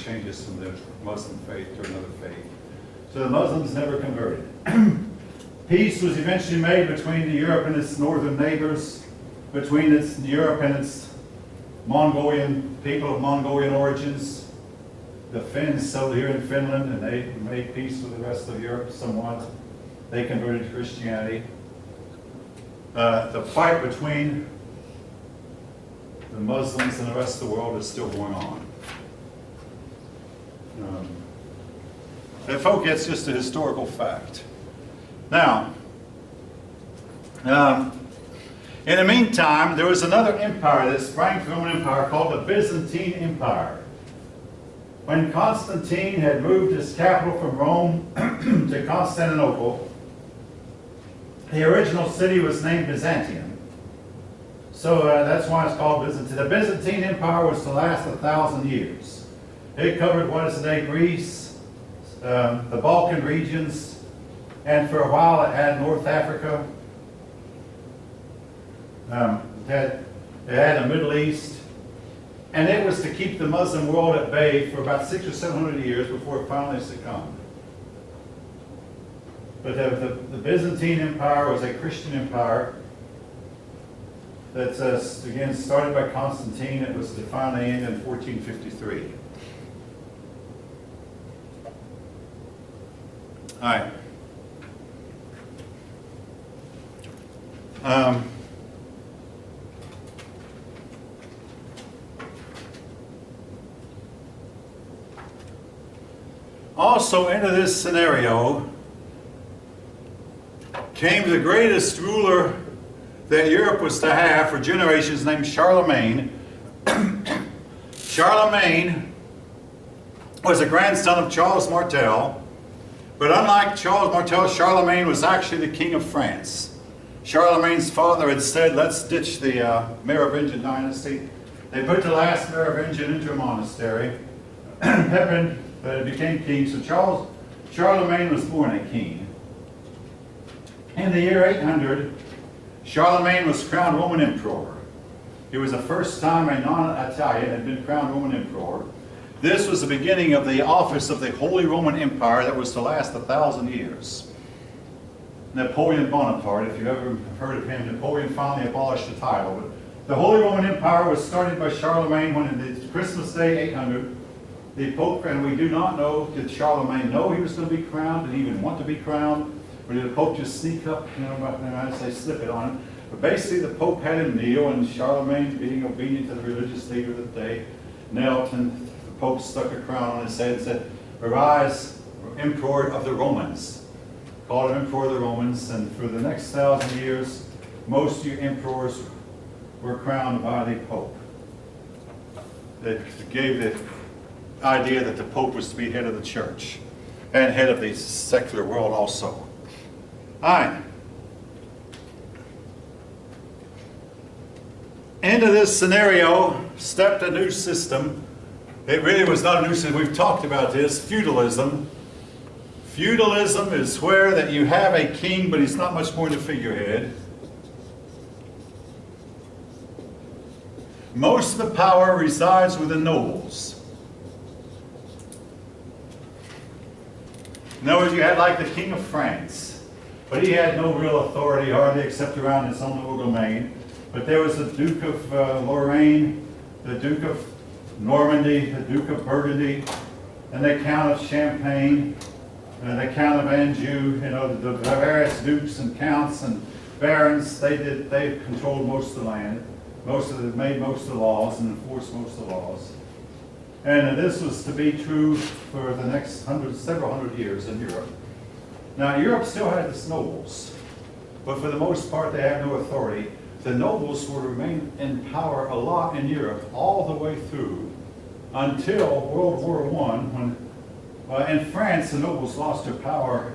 changes from the Muslim faith to another faith. So the Muslims never converted. Peace was eventually made between Europe and its northern neighbors, between Europe and its Mongolian people of Mongolian origins. The Finns settled here in Finland, and they made peace with the rest of Europe somewhat. They converted to Christianity. The fight between the Muslims and the rest of the world is still going on. And folk, it's just a historical fact. Now, in the meantime, there was another empire that sprang from the Roman Empire called the Byzantine Empire. When Constantine had moved his capital from Rome to Constantinople, the original city was named Byzantium. So that's why it's called Byzantine. The Byzantine Empire was to last 1,000 years. It covered what is today Greece, the Balkan regions, and for a while it had North Africa. It had the Middle East. And it was to keep the Muslim world at bay for about 600 or 700 years before it finally succumbed. But the Byzantine Empire was a Christian empire that, again, started by Constantine. It was to finally end in 1453. All right. Also into this scenario came the greatest ruler that Europe was to have for generations, named Charlemagne. Charlemagne was a grandson of Charles Martel, but unlike Charles Martel, Charlemagne was actually the king of France. Charlemagne's father had said, let's ditch the Merovingian dynasty. They put the last Merovingian into a monastery. Pepin became king, so Charlemagne was born a king. In the year 800, Charlemagne was crowned Roman emperor. It was the first time a non-Italian had been crowned Roman emperor. This was the beginning of the office of the Holy Roman Empire that was to last 1,000 years. Napoleon Bonaparte, if you ever heard of him, Napoleon finally abolished the title. But the Holy Roman Empire was started by Charlemagne when in Christmas Day 800, the Pope, and we do not know, did Charlemagne know he was going to be crowned? Did he even want to be crowned? Or did the Pope just sneak up, I'd say slip it on him? But basically the Pope had him kneel, and Charlemagne, being obedient to the religious leader of the day, knelt, and the Pope stuck a crown on his head and said, "Arise, Emperor of the Romans." Called him Emperor of the Romans, and for the next 1,000 years, most of your emperors were crowned by the Pope. It gave the idea that the Pope was to be head of the church and head of the secular world also. All right. Into this scenario stepped a new system. It really was not a new system. We've talked about this, feudalism. Feudalism is where that you have a king, but he's not much more than a figurehead. Most of the power resides with the nobles. In other words, you had like the King of France, but he had no real authority hardly except around his own little domain. But there was the Duke of Lorraine, the Duke of Normandy, the Duke of Burgundy, and the Count of Champagne, and the Count of Anjou. The various dukes and counts and barons. They controlled most of the land, made most of the laws and enforced most of the laws. And this was to be true for the next several hundred years in Europe. Now, Europe still had its nobles, but for the most part, they had no authority. The nobles would remain in power a lot in Europe all the way through until World War I, when in France, the nobles lost their power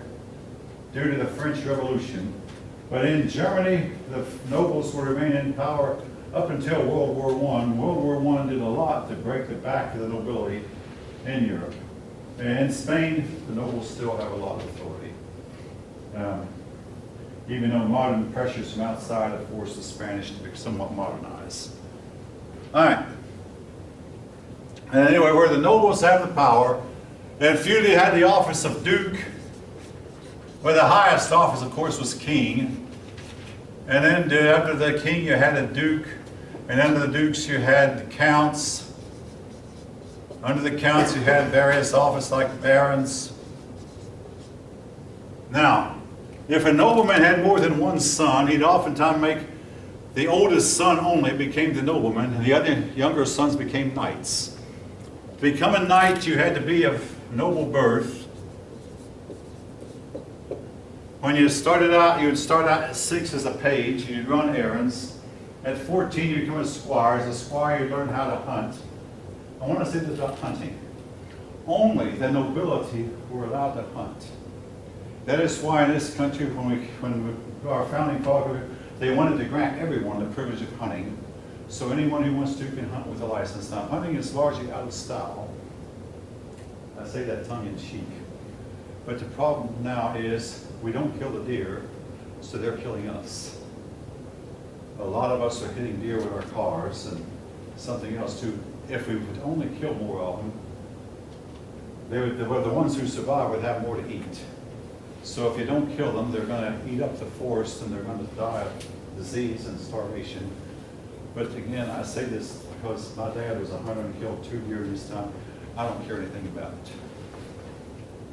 due to the French Revolution. But in Germany, the nobles would remain in power up until World War I. World War I did a lot to break the back of the nobility in Europe. And in Spain, the nobles still have a lot of authority. Even though modern pressures from outside have forced the Spanish to be somewhat modernized. All right. And anyway, where the nobles have the power, and feudally had the office of duke, where the highest office, of course, was king. And then after the king, you had a duke, and under the dukes, you had counts. Under the counts, you had various offices like barons. Now, if a nobleman had more than one son, he'd oftentimes make the oldest son only became the nobleman, and the other younger sons became knights. To become a knight, you had to be of noble birth. When you started out, you would start out at 6 as a page, you'd run errands. At 14, you become a squire. As a squire, you learn how to hunt. I want to say this about hunting. Only the nobility were allowed to hunt. That is why in this country, when our founding father, they wanted to grant everyone the privilege of hunting. So anyone who wants to can hunt with a license. Now, hunting is largely out of style. I say that tongue in cheek. But the problem now is we don't kill the deer, so they're killing us. A lot of us are hitting deer with our cars and something else too. If we would only kill more of them, the ones who survive would have more to eat. So if you don't kill them, they're going to eat up the forest and they're going to die of disease and starvation. But again, I say this because my dad was a hunter and killed 2 deer this time. I don't care anything about it.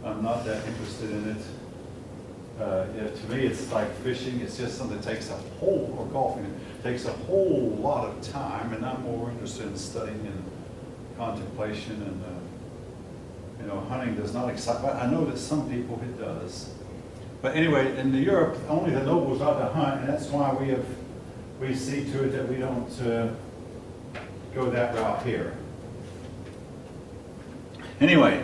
I'm not that interested in it. To me, it's like fishing. It's just something that takes or golfing. It takes a whole lot of time, and I'm more interested in studying and contemplation. And hunting does not excite. But I know that some people it does. But anyway, in Europe, only the nobles are to hunt, and that's why we see to it that we don't go that route here. Anyway.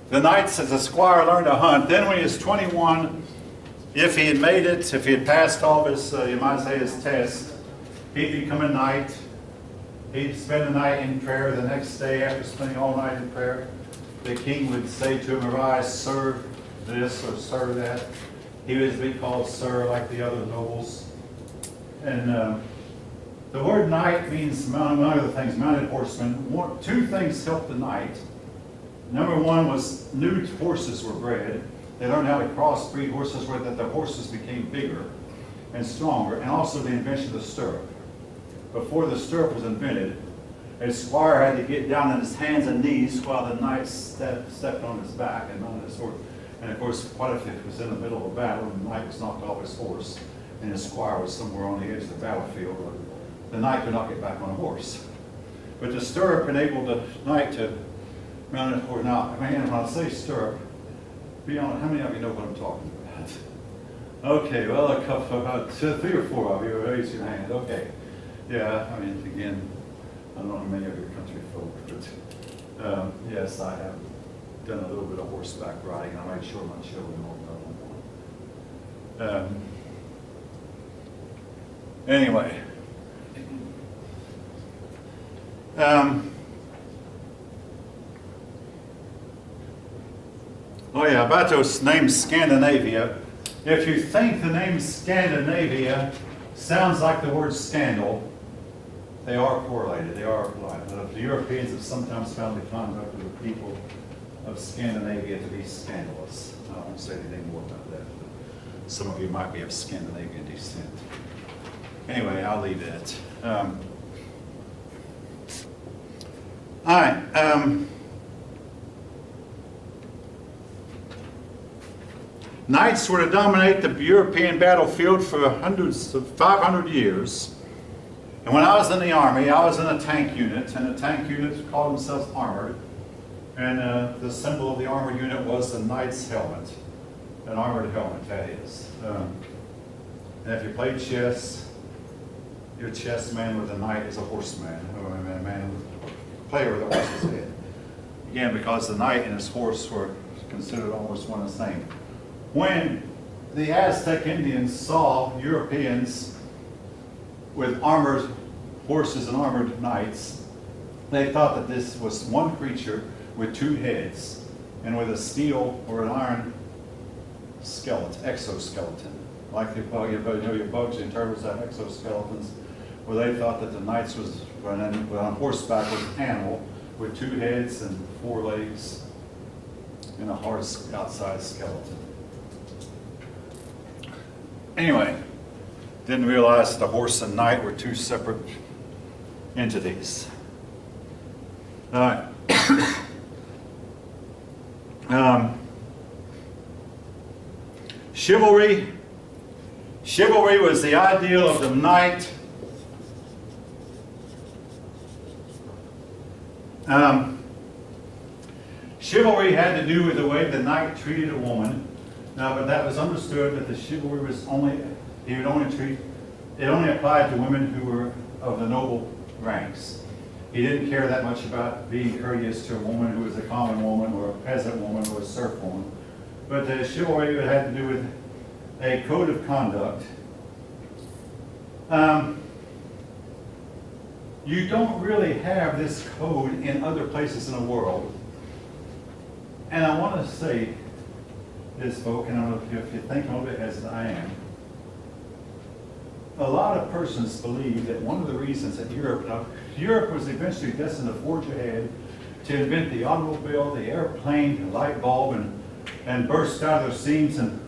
The knights, as a squire, learned to hunt. Then when he was 21, if he had made it, if he had passed all his, you might say, his test, he'd become a knight. He'd spend the night in prayer. The next day, after spending all night in prayer, the king would say to him, "Arise, serve this or serve that." He would be called sir like the other nobles. And the word knight means, among other things, mounted horseman. 2 things helped the knight. Number 1 was new horses were bred. They learned how to crossbreed horses where that the horses became bigger and stronger, and also the invention of the stirrup. Before the stirrup was invented, a squire had to get down on his hands and knees while the knight stepped on his back and on his horse. And of course, what if it was in the middle of a battle and the knight was knocked off his horse and his squire was somewhere on the edge of the battlefield? The knight could not get back on a horse. But the stirrup enabled the knight to mount a horse. Now, when I say stirrup, be honest, how many of you know what I'm talking about? Okay, well, a couple, about 3 or 4 of you raise your hand. Okay. Yeah, I mean, again, I don't know how many of your country folk, but yes, I have done a little bit of horseback riding. I made sure my children all know. Anyway. Oh yeah, about those names Scandinavia. If you think the name Scandinavia sounds like the word scandal, they are correlated, they are applied. The Europeans have sometimes found the conduct of the people of Scandinavia to be scandalous. I won't say anything more about that, but some of you might be of Scandinavian descent. Anyway, I'll leave that. All right. Knights were to dominate the European battlefield for 500 years. And when I was in the Army, I was in a tank unit, and the tank units called themselves armored. And the symbol of the armored unit was the knight's helmet, an armored helmet, that is. And if you played chess, your chess man with a knight is a horseman, or a player with a horse's head. Again, because the knight and his horse were considered almost one and the same. When the Aztec Indians saw Europeans with armored horses and armored knights, they thought that this was one creature with 2 heads and with a steel or an iron skeleton, exoskeleton. Like the bug, your bugs and turtles have exoskeletons. Well, they thought that the knights was on horseback was an animal with 2 heads and 4 legs and a hard outside skeleton. Anyway, didn't realize that the horse and knight were 2 separate entities. All right. Chivalry. Chivalry was the ideal of the knight. Chivalry had to do with the way the knight treated a woman. But that was understood that the chivalry was only, it only applied to women who were of the noble ranks. He didn't care that much about being courteous to a woman who was a common woman or a peasant woman or a serf woman. But the chivalry had to do with a code of conduct. You don't really have this code in other places in the world. And I want to say this, folk, and I don't know if you think a little bit as I am. A lot of persons believe that one of the reasons that Europe was eventually destined to forge ahead to invent the automobile, the airplane, the light bulb, and burst out of their scenes and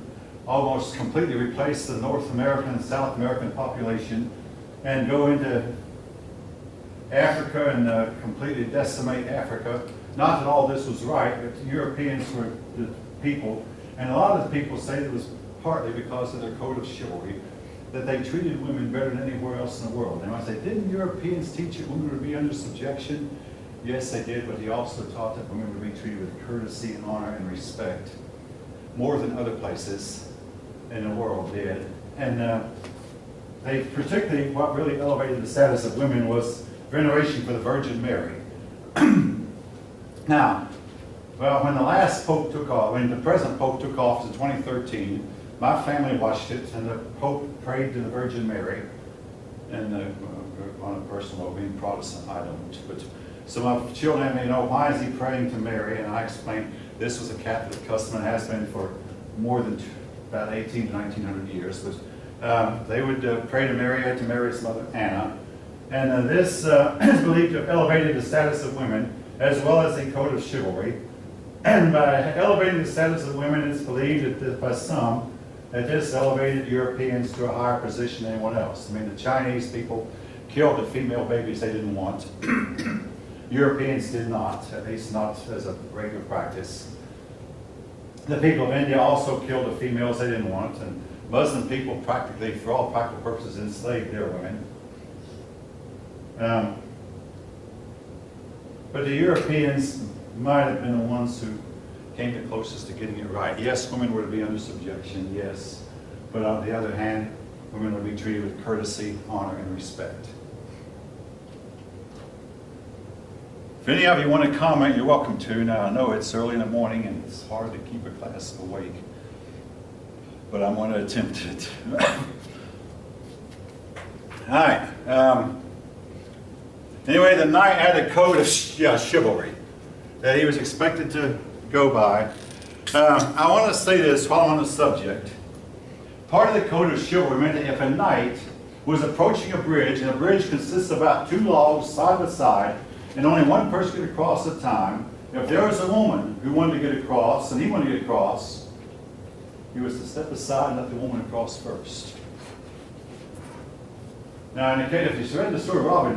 almost completely replace the North American and South American population and go into Africa and completely decimate Africa. Not that all this was right, but the Europeans were the people, and a lot of the people say it was partly because of their code of chivalry, that they treated women better than anywhere else in the world. And I say, didn't Europeans teach that women would be under subjection? Yes, they did, but he also taught that women would be treated with courtesy and honor and respect, more than other places in the world did. And they particularly, what really elevated the status of women was veneration for the Virgin Mary. Now, well, when the last Pope took off, when the present Pope took office in 2013, my family watched it, and the Pope prayed to the Virgin Mary. And on a personal level, being Protestant, I don't. But so my children, why is he praying to Mary? And I explained this was a Catholic custom and has been for more than about 18 to 1900 years. But they would pray to Mary's mother Anna. And this is believed to have elevated the status of women as well as the code of chivalry. And by elevating the status of women, it's believed that by some that this elevated Europeans to a higher position than anyone else. I mean, the Chinese people killed the female babies they didn't want. Europeans did not, at least not as a regular practice. The people of India also killed the females they didn't want, and Muslim people practically, for all practical purposes, enslaved their women. But the Europeans might have been the ones who came the closest to getting it right. Yes, women were to be under subjection, yes. But on the other hand, women would be treated with courtesy, honor, and respect. If any of you want to comment, you're welcome to. Now, I know it's early in the morning and it's hard to keep a class awake, but I'm going to attempt it. All right. Anyway, the knight had a code of chivalry that he was expected to go by. I want to say this while I'm on the subject. Part of the code of chivalry meant that if a knight was approaching a bridge, and a bridge consists of about 2 logs side by side, and only one person could cross at a time, if there was a woman who wanted to get across, and he wanted to get across, he was to step aside and let the woman cross first. Now, in the case, if you read the story of Robin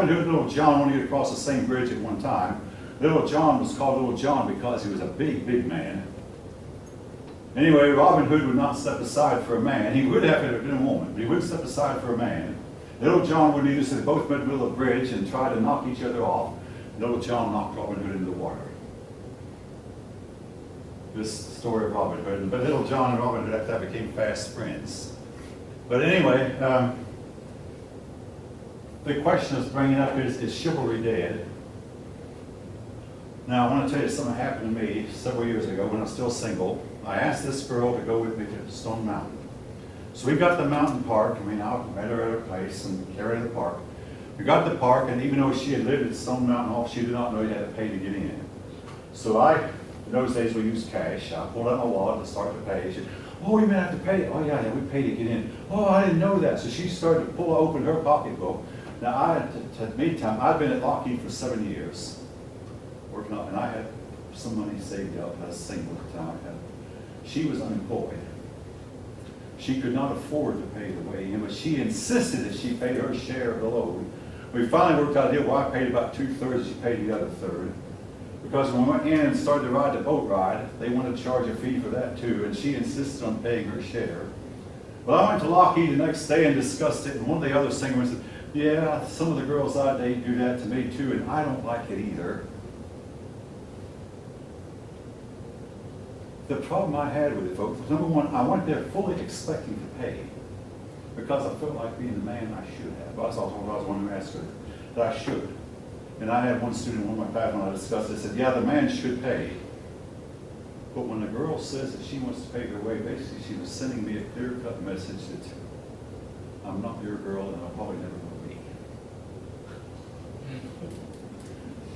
Hood and Little John wanted to get across the same bridge at one time. Little John was called Little John because he was a big, big man. Anyway, Robin Hood would not step aside for a man. He would have been a woman, but he wouldn't step aside for a man. Little John would either sit both met in the middle of the bridge and try to knock each other off. Little John knocked Robin Hood into the water. This story of Robin Hood. But Little John and Robin Hood after that became fast friends. But anyway, the question is bringing up is chivalry dead? Now, I want to tell you something happened to me several years ago when I was still single. I asked this girl to go with me to Stone Mountain. So we got to the mountain park, I met her at her place and carried her to the park. We got to the park, and even though she had lived at Stone Mountain Hall, she did not know you had to pay to get in. So in those days we used cash. I pulled out my wallet to start to pay. She said, "Oh, you may have to pay." "Oh, yeah, we pay to get in." "Oh, I didn't know that." So she started to open her pocketbook, Now, meantime, I'd been at Lockheed for 7 years, working on, and I had some money saved up. I was single at the time. She was unemployed. She could not afford to pay the way in, but she insisted that she pay her share of the load. We finally worked out a deal where I paid about 2/3, she paid the other third. Because when we went in and started to ride the boat ride, they wanted to charge a fee for that too, and she insisted on paying her share. Well, I went to Lockheed the next day and discussed it, and one of the other singers said, yeah, some of the girls I date do that to me too, and I don't like it either. The problem I had with it, folks, was number one, I went there fully expecting to pay because I felt like being the man I should have. I was one who asked her that I should. And I had one student, one of my class, when I discussed it, said, yeah, the man should pay. But when the girl says that she wants to pay her way, basically she was sending me a clear-cut message that I'm not your girl and I probably never will be.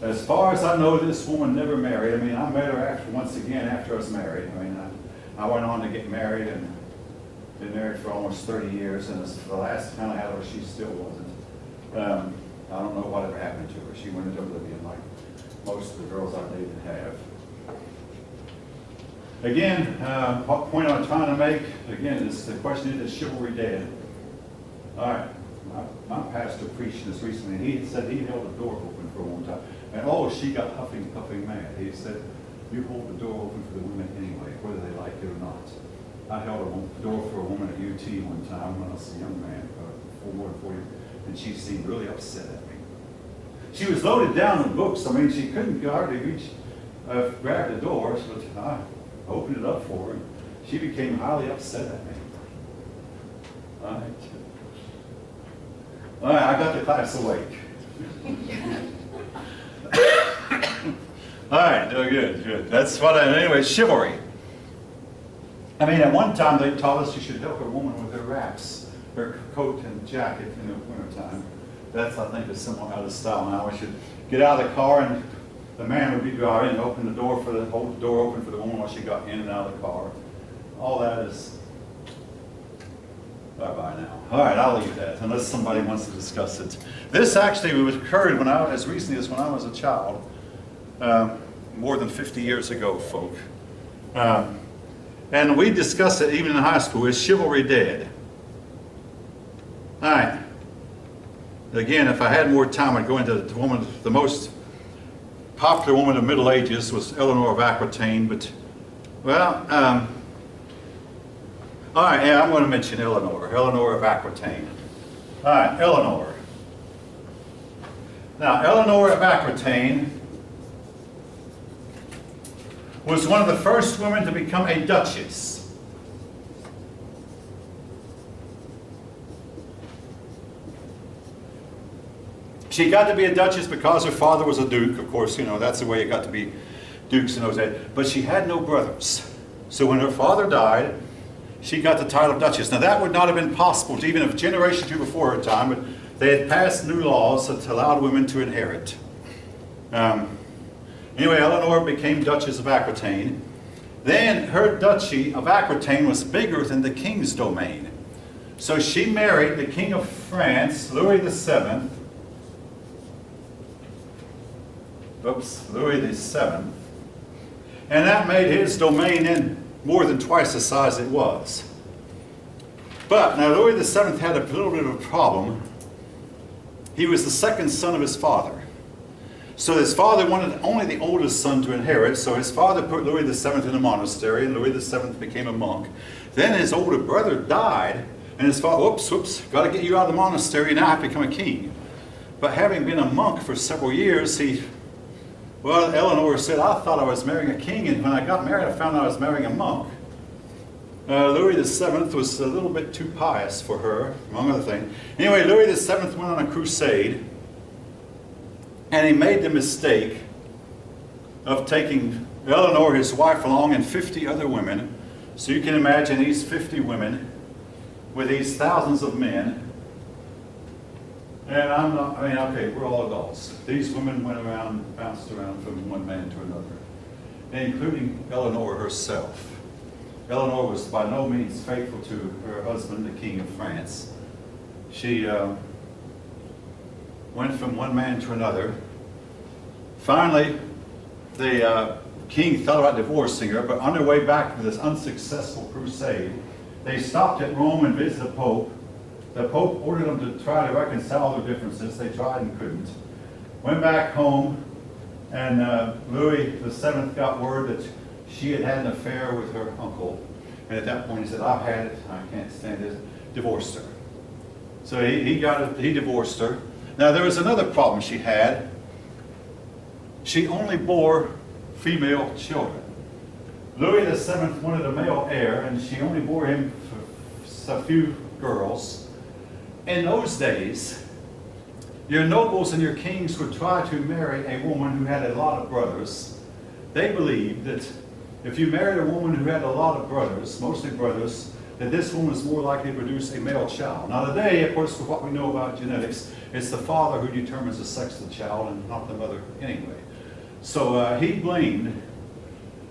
As far as I know, this woman never married. I mean, I met her once again after I was married. I mean, I went on to get married and been married for almost 30 years, and the last time I had her, she still wasn't. I don't know whatever happened to her. She went into oblivion like most of the girls I dated have. Again, what point I'm trying to make, again, is the question is chivalry dead? All right, my pastor preached this recently, and he said he held the door open for a long time. And oh, she got puffing mad. He said, you hold the door open for the women anyway, whether they like it or not. I held a door for a woman at UT one time when I was a young man, more than 40, and she seemed really upset at me. She was loaded down with books. I mean, she couldn't hardly reach, grab the door, so I opened it up for her. She became highly upset at me. All right, I got the class awake. All right, doing good. That's what anyway, chivalry. I mean, at one time they taught us you should help a woman with her wraps, her coat and jacket in the wintertime. That's, I think, is somewhat out of style now. We should get out of the car and the man would be driving and hold the door open for the woman while she got in and out of the car. All that is bye-bye now. All right, I'll leave that unless somebody wants to discuss it. This actually occurred as recently as when I was a child, more than 50 years ago, folk. And we discussed it even in high school. Is chivalry dead? All right. Again, if I had more time, I'd go into the woman. The most popular woman of the Middle Ages was Eleanor of Aquitaine. But, well, all right, yeah, I'm going to mention Eleanor of Aquitaine. All right, Eleanor. Now, Eleanor of Aquitaine was one of the first women to become a duchess. She got to be a duchess because her father was a duke. Of course, you know, that's the way you got to be dukes in those days. But she had no brothers. So when her father died, she got the title of duchess. Now that would not have been possible to even a generation or two before her time, but they had passed new laws that allowed women to inherit. Anyway, Eleanor became Duchess of Aquitaine. Then her duchy of Aquitaine was bigger than the king's domain. So she married the King of France, Louis VII. Louis VII. And that made his domain in more than twice the size it was. But now Louis VII had a little bit of a problem. He was the second son of his father. So his father wanted only the oldest son to inherit, so his father put Louis VII in a monastery, and Louis VII became a monk. Then his older brother died, and his father, whoops, got to get you out of the monastery, now I have to become a king. But having been a monk for several years, Eleanor said, I thought I was marrying a king, and when I got married, I found out I was marrying a monk. Louis VII was a little bit too pious for her, among other things. Anyway, Louis VII went on a crusade, and he made the mistake of taking Eleanor, his wife, along, and 50 other women. So you can imagine these 50 women with these thousands of men. And okay, we're all adults. These women went around, bounced around from one man to another, including Eleanor herself. Eleanor was by no means faithful to her husband, the King of France. She went from one man to another. Finally, the king thought about divorcing her, but on their way back from this unsuccessful crusade, they stopped at Rome and visited the Pope. The Pope ordered them to try to reconcile their differences. They tried and couldn't. Went back home, and Louis VII got word that she had had an affair with her uncle. And at that point he said, I've had it, I can't stand it, divorced her. So he divorced her. Now there was another problem she had. She only bore female children. Louis VII wanted a male heir, and she only bore him a few girls. In those days, your nobles and your kings would try to marry a woman who had a lot of brothers. They believed that if you married a woman who had a lot of brothers, mostly brothers, that this woman was more likely to produce a male child. Now today, of course, with what we know about genetics, it's the father who determines the sex of the child and not the mother anyway. So he blamed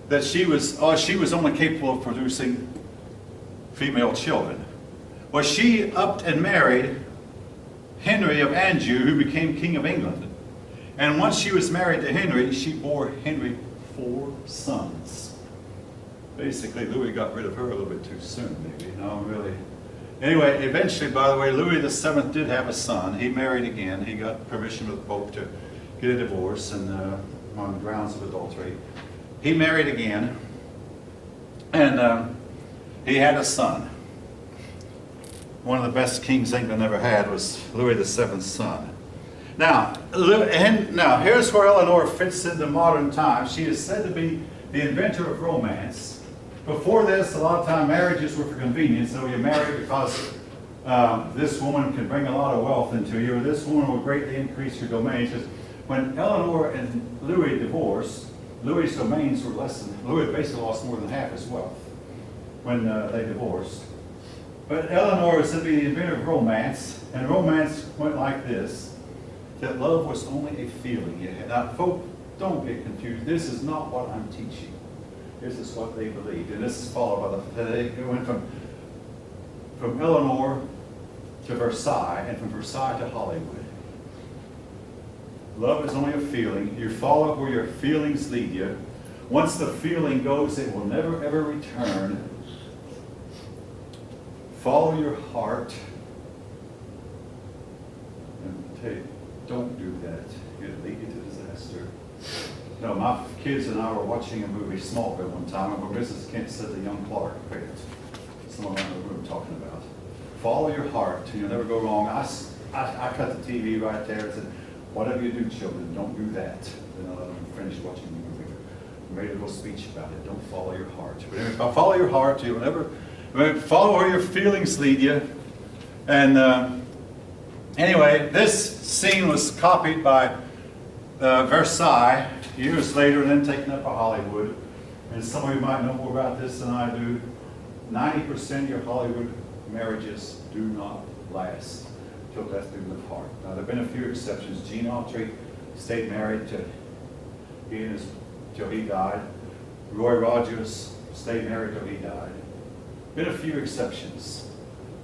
that she was only capable of producing female children. Well, she upped and married Henry of Anjou, who became King of England. And once she was married to Henry, she bore Henry 4 sons. Basically, Louis got rid of her a little bit too soon, maybe. No, really. Anyway, eventually, by the way, Louis VII did have a son. He married again. He got permission from the Pope to get a divorce and on grounds of adultery. He married again, and he had a son. One of the best kings England ever had was Louis VII's son. Now, here's where Eleanor fits into modern times. She is said to be the inventor of romance. Before this, a lot of time marriages were for convenience. So you marry because this woman can bring a lot of wealth into you, or this woman will greatly increase your domains. When Eleanor and Louis divorced, Louis's domains were less than, Louis basically lost more than half his wealth when they divorced. But Eleanor is said to be the inventor of romance, and romance went like this, that love was only a feeling you had. Now, folks, don't get confused. This is not what I'm teaching. This is what they believed, and this is followed by they went from Eleanor to Versailles, and from Versailles to Hollywood. Love is only a feeling. You follow where your feelings lead you. Once the feeling goes, it will never ever return. Follow your heart. And tell you, don't do that. It'll lead you to disaster. No, my kids and I were watching a movie, Smallville, one time, where Mrs. Kent said to young Clark, someone around the room talking about, follow your heart, and you'll never go wrong. I cut the TV right there and said, whatever you do, children, don't do that. Then I let them finish watching the movie. I made a little speech about it. Don't follow your heart. But anyway, if I follow your heart, you'll never follow where your feelings lead you. And anyway, this scene was copied by Versailles years later and then taken up by Hollywood. And some of you might know more about this than I do. 90% of your Hollywood marriages do not last till death do them apart. Now, there have been a few exceptions. Gene Autry stayed married till he died. Roy Rogers stayed married till he died. Been a few exceptions,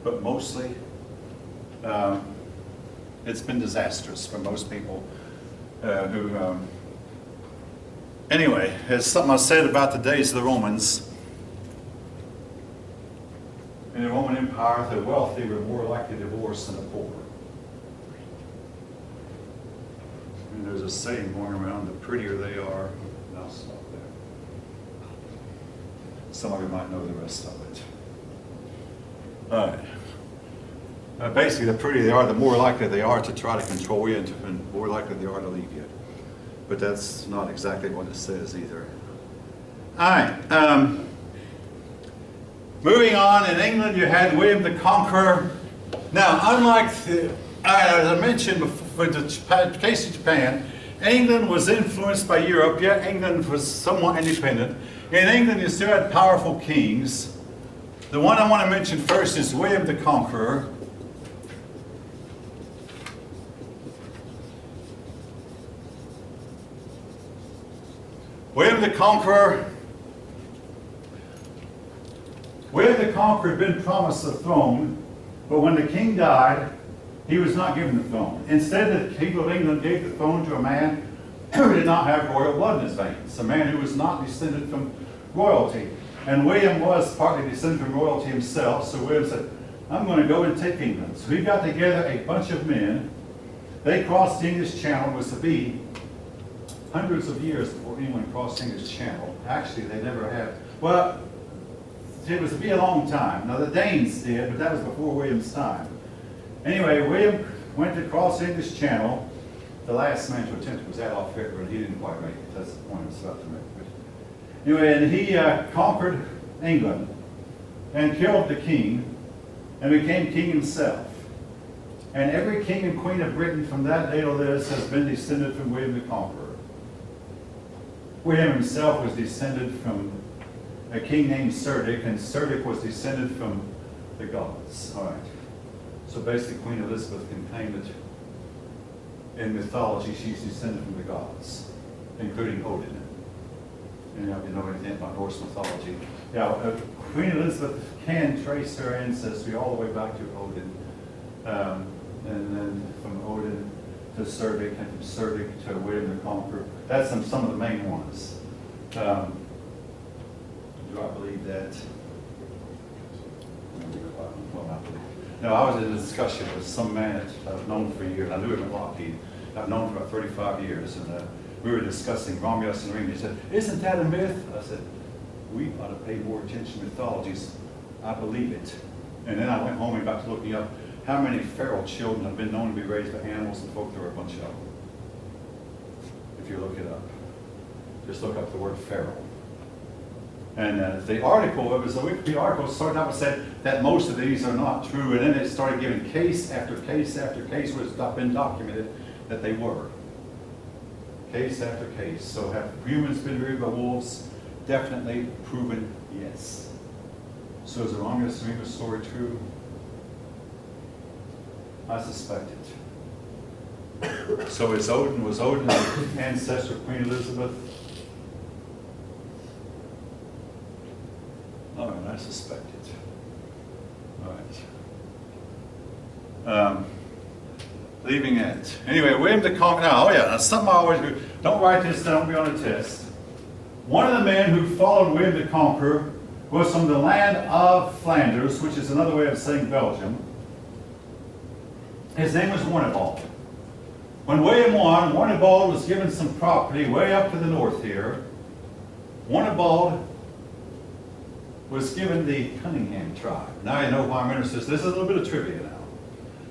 but mostly it's been disastrous for most people anyway, there's something I said about the days of the Romans. In the Roman Empire, the wealthy were more likely to divorce than the poor. And there's a saying going around, the prettier they are, and I'll stop there. Some of you might know the rest of it. All right. Basically, the prettier they are, the more likely they are to try to control you, and the more likely they are to leave you. But that's not exactly what it says either. All right. Moving on, in England you had William the Conqueror. Now, unlike as I mentioned before, the case of Japan, England was influenced by Europe, yet England was somewhat independent. In England you still had powerful kings. The one I want to mention first is William the Conqueror. William the Conqueror had been promised the throne, but when the king died, he was not given the throne. Instead, the people of England gave the throne to a man who did not have royal blood in his veins, a man who was not descended from royalty. And William was partly descended from royalty himself, so William said, I'm going to go and take England. So he got together a bunch of men. They crossed the English Channel. It was to be hundreds of years before England crossed the English Channel. Actually, they never have. Well, it was to be a long time. Now, the Danes did, but that was before William's time. Anyway, William went to cross the English Channel. The last man to attempt it was Adolf Hitler, and he didn't quite make it. That's the point I was about to make. But anyway, and he conquered England and killed the king and became king himself. And every king and queen of Britain from that day to this has been descended from William the Conqueror. William himself was descended from a king named Cerdic, and Cerdic was descended from the gods. All right. So basically, Queen Elizabeth can claim that in mythology she's descended from the gods, including Odin. And if you know anything about Norse mythology, yeah, Queen Elizabeth can trace her ancestry all the way back to Odin, and then from Odin to Cerdic, and from Cerdic to William the Conqueror. That's some of the main ones. Do I believe that? Well, I believe. No, I was in a discussion with some man that I've known for years. I knew him at Lockheed. I've known him for about 35 years, and we were discussing Romulus and Remus. He said, "Isn't that a myth?" I said, "We ought to pay more attention to mythologies. I believe it." And then I went home and got to looking up how many feral children have been known to be raised by animals, and folk, there were a bunch of them. If you look it up, just look up the word feral. And the article, it was a Wikipedia article, started out and said that most of these are not true, and then it started giving case after case after case where it's been documented that they were. Case after case. So have humans been reared by wolves? Definitely proven yes. So is the Romulus and Remus story true? I suspect it. So was Odin an ancestor of Queen Elizabeth? All right, I suspect it. All right. Leaving it. Anyway, William the Conqueror. Now, oh yeah, that's something I always do. Don't write this down, be on a test. One of the men who followed William the Conqueror was from the land of Flanders, which is another way of saying Belgium. His name was Warnebald. When William won, Warnebald was given some property way up to the north here. Warnebald was given the Cunningham tribe. Now you know why I'm interested. This is a little bit of trivia now.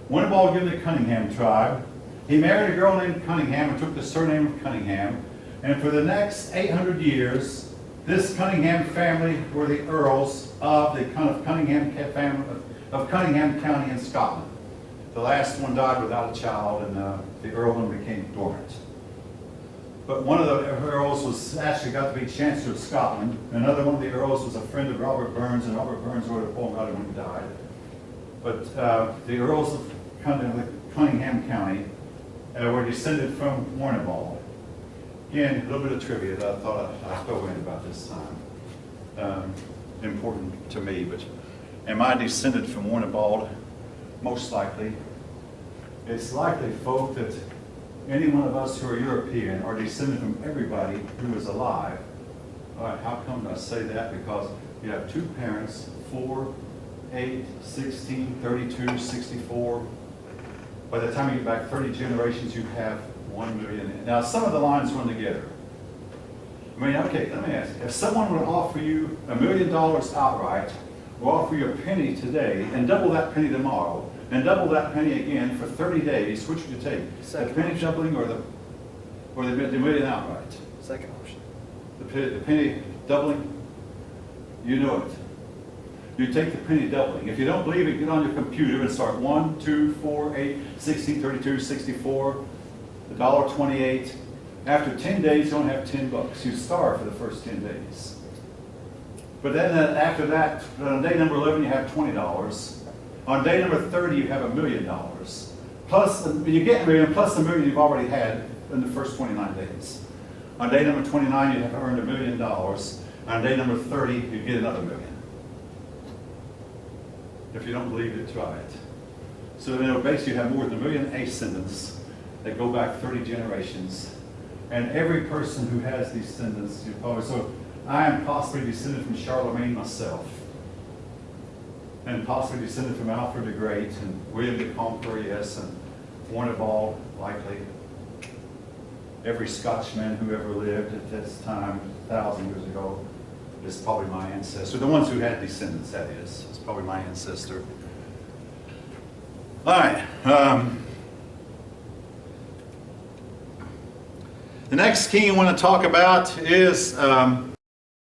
Warnebald given the Cunningham tribe. He married a girl named Cunningham and took the surname of Cunningham. And for the next 800 years, this Cunningham family were the earls of the Cunningham family of Cunningham County in Scotland. The last one died without a child, and the earldom became dormant. But one of the earls was actually got to be Chancellor of Scotland. Another one of the earls was a friend of Robert Burns, and Robert Burns wrote a poem about him when he died. But the earls of Cunningham County were descended from Warnebald. Again, a little bit of trivia that I thought I'd throw in about this time. Important to me, but am I descended from Warnebald? Most likely. It's likely, folk, that any one of us who are European are descended from everybody who is alive. All right, how come I say that? Because you have two parents, 4, 8, 16, 32, 64. By the time you get back 30 generations, you have 1 million. Now, some of the lines run together. I mean, okay, let me ask you. If someone would offer you $1 million outright, or offer you a penny today, and double that penny tomorrow, and double that penny again for 30 days, which would you take? Second the penny option. doubling or the million outright? Second option. The penny doubling, you know it. You take the penny doubling. If you don't believe it, get on your computer and start 1, 2, 4, 8, 16, 32, 64, $1.28. After 10 days, you don't have $10. You starve for the first 10 days. But then after that, on day number 11, you have $20. On day number 30, you have $1 million. Plus, you get $1 million plus the $1 million you've already had in the first 29 days. On day number 29, you have earned $1 million. On day number 30, you get another $1 million. If you don't believe it, try it. So then basically you have more than 1 million ascendants that go back 30 generations. And every person who has these descendants, so I am possibly descended from Charlemagne myself. And possibly descended from Alfred the Great and William the Conqueror, yes, and Warnebald, likely. Every Scotchman who ever lived at this time, 1,000 years ago, is probably my ancestor. The ones who had descendants, that is probably my ancestor. All right. The next king I want to talk about is